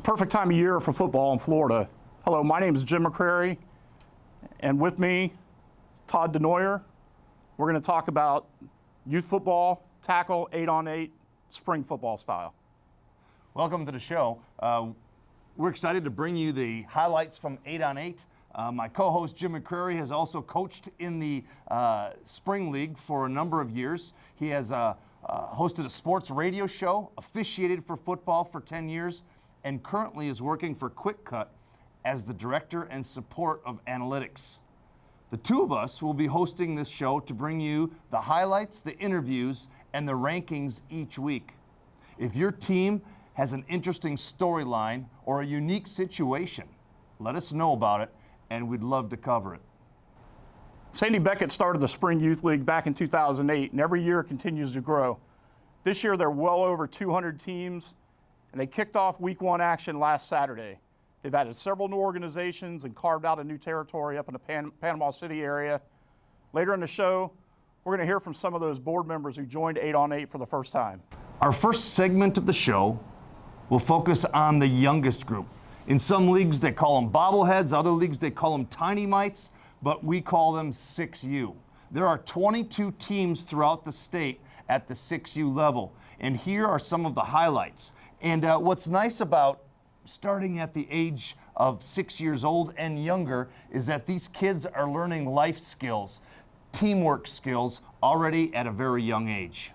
Perfect time of year for football in Florida. Hello, my name is Jim McCrary, and with me, Todd DeNoyer. We're going to talk about youth football, tackle, 8-on-8, spring football style. Welcome to the show. We're excited to bring you the highlights from 8-on-8. My co-host Jim McCrary has also coached in the Spring League for a number of years. He has hosted a sports radio show, officiated for football for 10 years, and currently is working for Quick Cut as the Director and Support of Analytics. The two of us will be hosting this show to bring you the highlights, the interviews, and the rankings each week. If your team has an interesting storyline or a unique situation, let us know about it, and we'd love to cover it. Sandy Beckett started the Spring Youth League back in 2008, and every year it continues to grow. This year, they're well over 200 teams, and they kicked off Week 1 action last Saturday. They've added several new organizations and carved out a new territory up in the Panama City area. Later in the show, we're going to hear from some of those board members who joined 8-on-8 for the first time. Our first segment of the show will focus on the youngest group. In some leagues, they call them bobbleheads. Other leagues, they call them tiny mites, but we call them 6U. There are 22 teams throughout the state at the 6U level, and here are some of the highlights. And what's nice about starting at the age of 6 years old and younger is that these kids are learning life skills, teamwork skills, already at a very young age.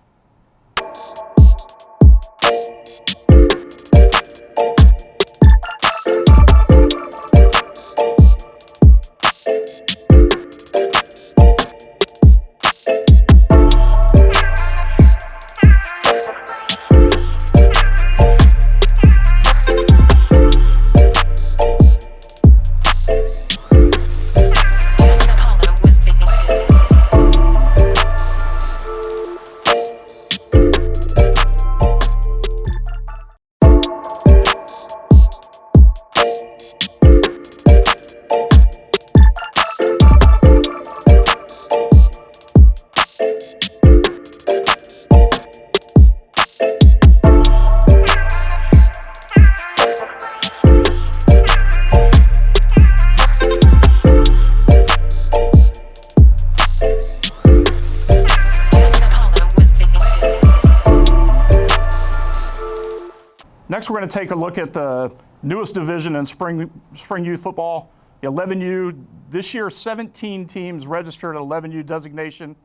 Next, we're going to take a look at the newest division in spring youth football, the 11U. This year, 17 teams registered at 11U designation.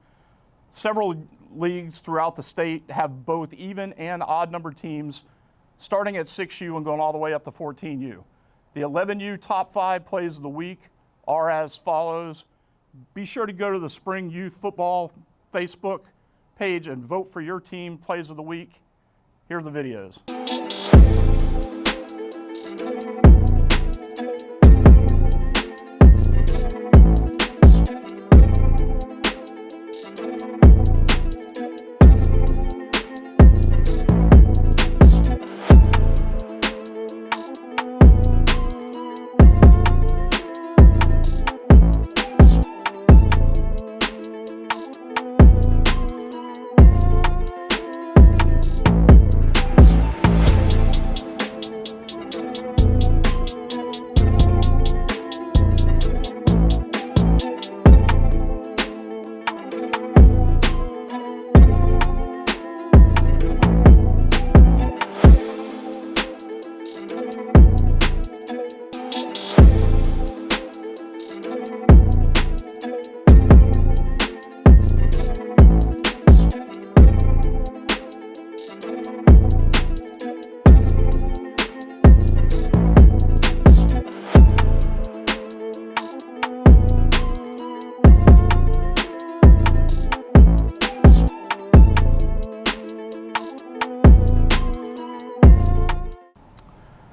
Several leagues throughout the state have both even and odd number teams, starting at 6U and going all the way up to 14U. The 11U top 5 plays of the week are as follows. Be sure to go to the Spring Youth Football Facebook page and vote for your team plays of the week. Here are the videos.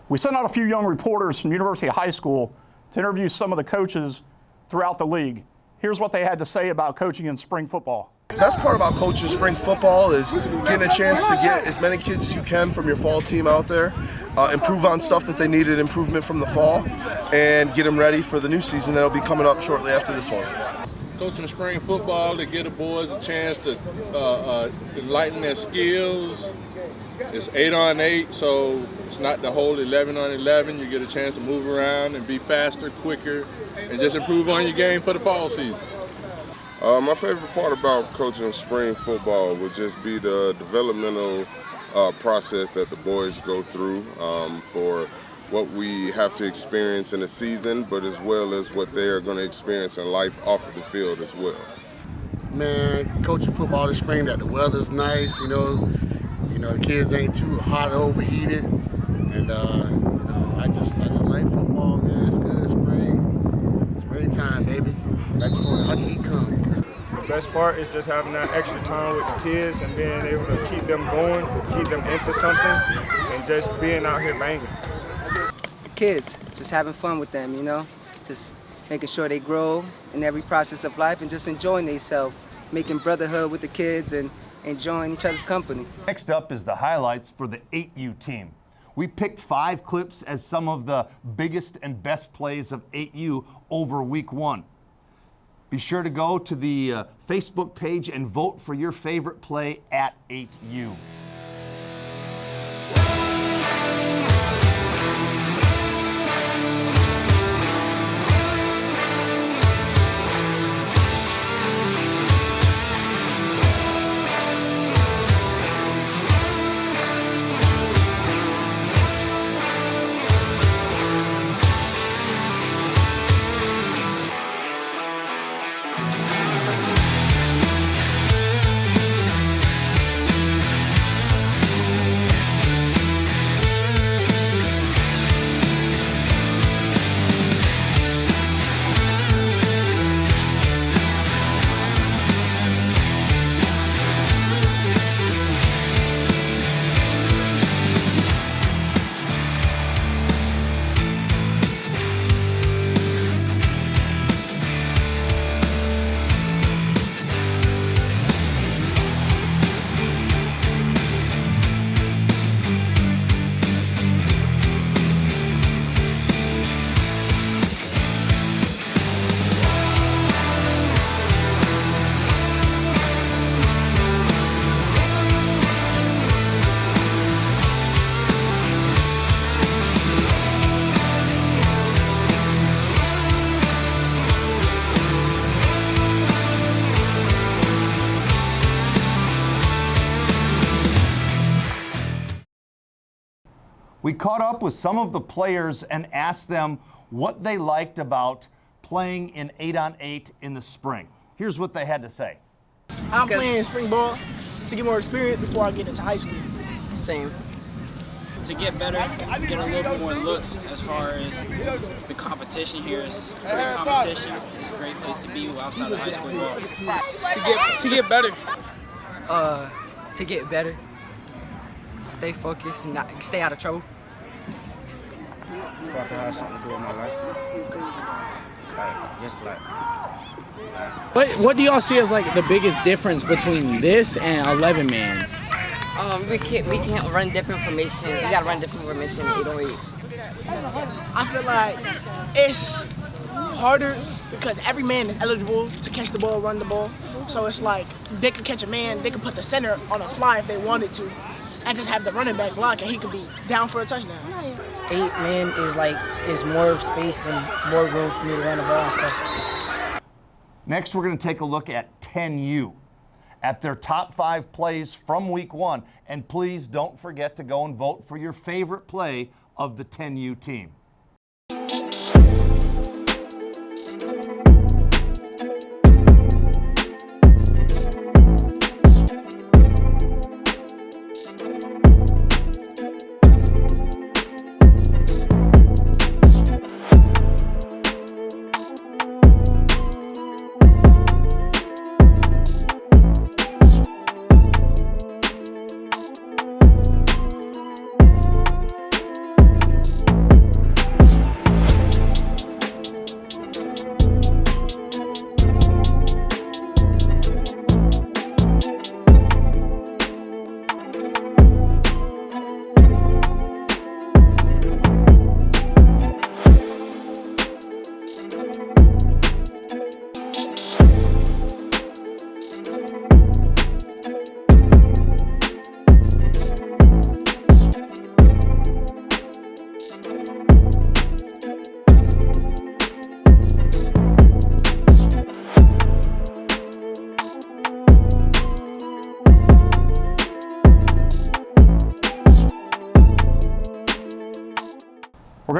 We sent out a few young reporters from University High School to interview some of the coaches throughout the league. Here's what they had to say about coaching in spring football. Best part about coaching spring football is getting a chance to get as many kids as you can from your fall team out there, improve on stuff that they needed improvement from the fall, and get them ready for the new season that'll be coming up shortly after this one. coaching spring football to give the boys a chance to enlighten their skills. It's 8-on-8, so it's not the whole 11-on-11. You get a chance to move around and be faster, quicker, and just improve on your game for the fall season. My favorite part about coaching spring football would just be the developmental process that the boys go through for what we have to experience in the season, but as well as what they are going to experience in life off of the field as well. Man, coaching football this spring, that the weather's nice, you know, the kids ain't too hot or overheated, and I just like football, man. It's good, springtime, baby. That's before the heat comes. The best part is just having that extra time with the kids and being able to keep them going, keep them into something, and just being out here banging. Kids, just having fun with them, just making sure they grow in every process of life and just enjoying themselves, making brotherhood with the kids and enjoying each other's company. Next up is the highlights for the 8U team. We picked 5 clips as some of the biggest and best plays of 8U over week 1. Be sure to go to the Facebook page and vote for your favorite play at 8U. We caught up with some of the players and asked them what they liked about playing in 8-on-8 in the spring. Here's what they had to say. I'm playing spring ball to get more experience before I get into high school. Same. To get better, get a little bit more looks as far as the competition here is great competition. It's a great place to be outside of high school ball. To get better. To get better. Stay focused and not stay out of trouble. If I could have something to do with my life. What do y'all see as like the biggest difference between this and 11-man? We can't run different formation. We gotta run different formation in 808. I feel like it's harder because every man is eligible to catch the ball, run the ball. So it's like they could catch a man, they could put the center on a fly if they wanted to, and just have the running back block, and he could be down for a touchdown. 8-man is more space and more room for me to run the ball and stuff. Next, we're going to take a look at 10U, at their top 5 plays from week 1. And please don't forget to go and vote for your favorite play of the 10U team.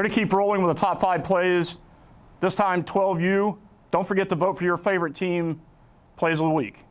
going to keep rolling with the top 5 plays. This time, 12U. Don't forget to vote for your favorite team plays of the week.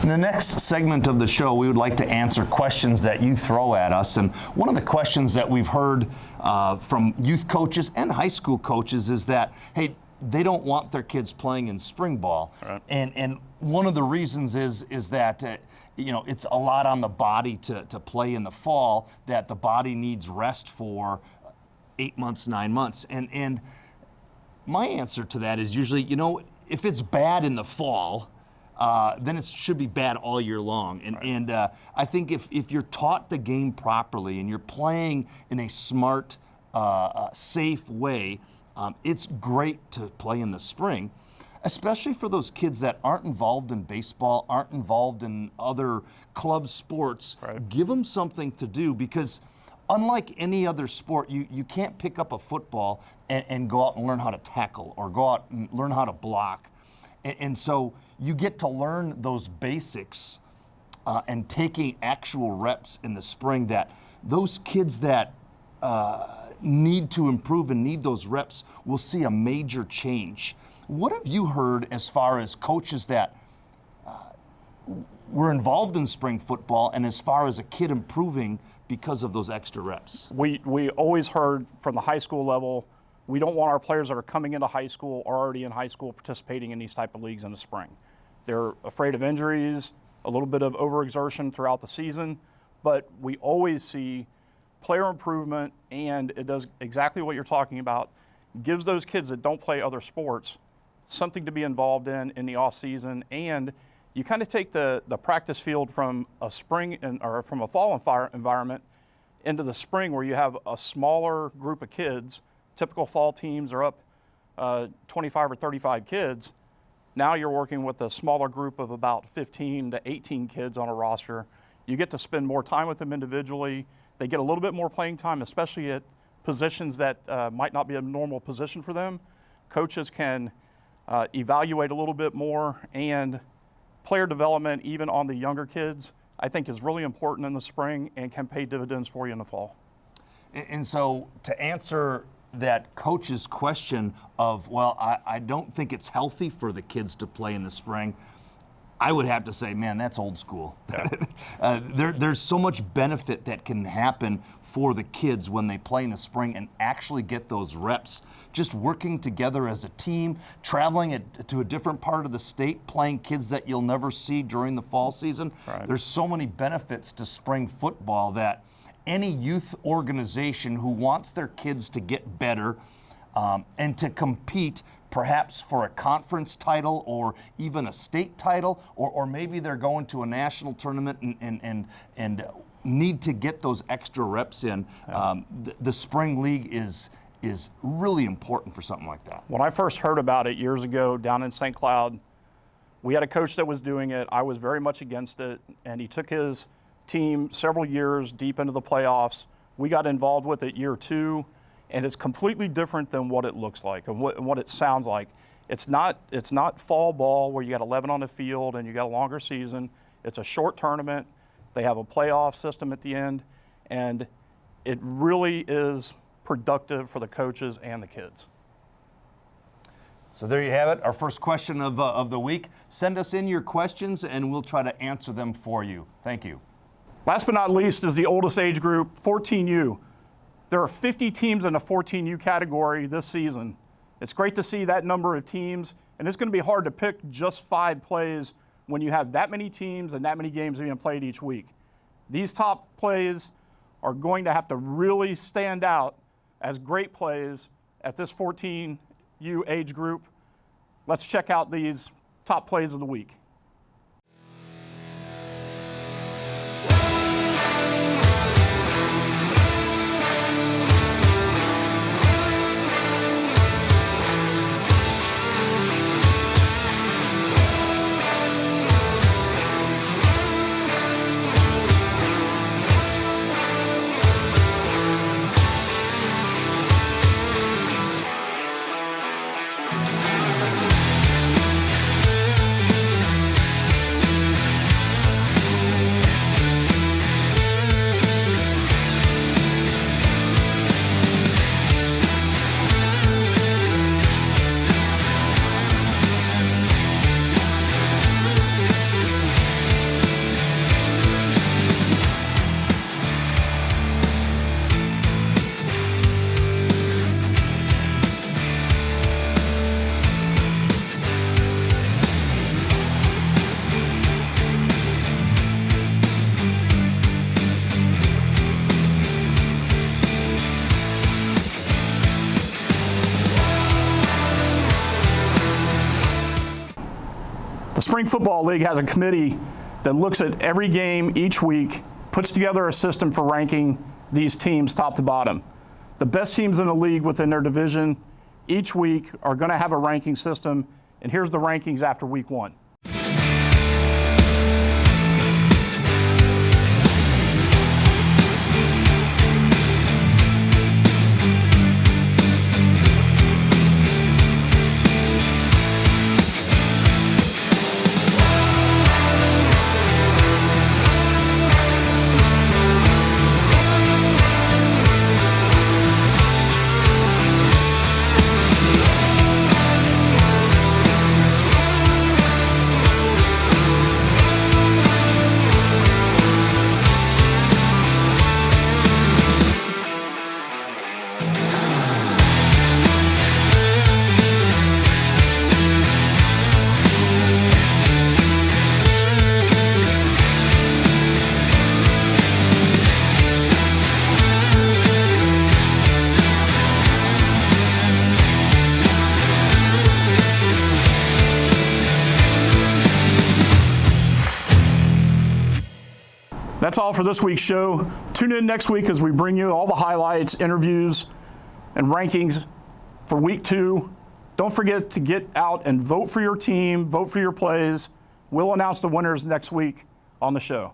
In the next segment of the show, we would like to answer questions that you throw at us. And one of the questions that we've heard from youth coaches and high school coaches is that, hey, they don't want their kids playing in spring ball. Right. And one of the reasons is that it's a lot on the body to play in the fall, that the body needs rest for 8 months, 9 months. And my answer to that is usually, if it's bad in the fall, then it should be bad all year long. And I think if you're taught the game properly and you're playing in a smart, safe way, it's great to play in the spring, especially for those kids that aren't involved in baseball, aren't involved in other club sports. Right. Give them something to do, because unlike any other sport, you can't pick up a football and go out and learn how to tackle or go out and learn how to block. And so you get to learn those basics and taking actual reps in the spring, that those kids that need to improve and need those reps will see a major change. What have you heard as far as coaches that were involved in spring football, and as far as a kid improving because of those extra reps? We always heard from the high school level, we don't want our players that are coming into high school or already in high school participating in these type of leagues in the spring. They're afraid of injuries, a little bit of overexertion throughout the season, but we always see player improvement, and it does exactly what you're talking about. Gives those kids that don't play other sports something to be involved in the off season, and you kind of take the practice field from a spring or from a fall environment into the spring, where you have a smaller group of kids. Typical fall teams are up 25 or 35 kids. Now you're working with a smaller group of about 15 to 18 kids on a roster. You get to spend more time with them individually. They get a little bit more playing time, especially at positions that might not be a normal position for them. Coaches can evaluate a little bit more, and player development, even on the younger kids, I think is really important in the spring and can pay dividends for you in the fall. And so to answer that coach's question of, well, I don't think it's healthy for the kids to play in the spring, I would have to say, man, that's old school. Yeah. There's so much benefit that can happen for the kids when they play in the spring and actually get those reps. Just working together as a team, traveling to a different part of the state, playing kids that you'll never see during the fall season. Right. There's so many benefits to spring football that any youth organization who wants their kids to get better and to compete perhaps for a conference title or even a state title, or maybe they're going to a national tournament and need to get those extra reps in, the spring league is really important for something like that. When I first heard about it years ago down in St. Cloud, we had a coach that was doing it. I was very much against it, and he took his team several years deep into the playoffs. We got involved with it year 2, and it's completely different than what it looks like and what it sounds like. It's not fall ball where you got 11 on the field and you got a longer season. It's a short tournament. They have a playoff system at the end, and it really is productive for the coaches and the kids. So there you have it, our first question of the week. Send us in your questions and we'll try to answer them for you. Thank you. Last but not least is the oldest age group, 14U. There are 50 teams in the 14U category this season. It's great to see that number of teams, and it's going to be hard to pick just 5 plays when you have that many teams and that many games being played each week. These top plays are going to have to really stand out as great plays at this 14U age group. Let's check out these top plays of the week. The Spring Football League has a committee that looks at every game each week, puts together a system for ranking these teams top to bottom. The best teams in the league within their division each week are going to have a ranking system, and here's the rankings after week 1. That's all for this week's show. Tune in next week as we bring you all the highlights, interviews, and rankings for week 2. Don't forget to get out and vote for your team, vote for your plays. We'll announce the winners next week on the show.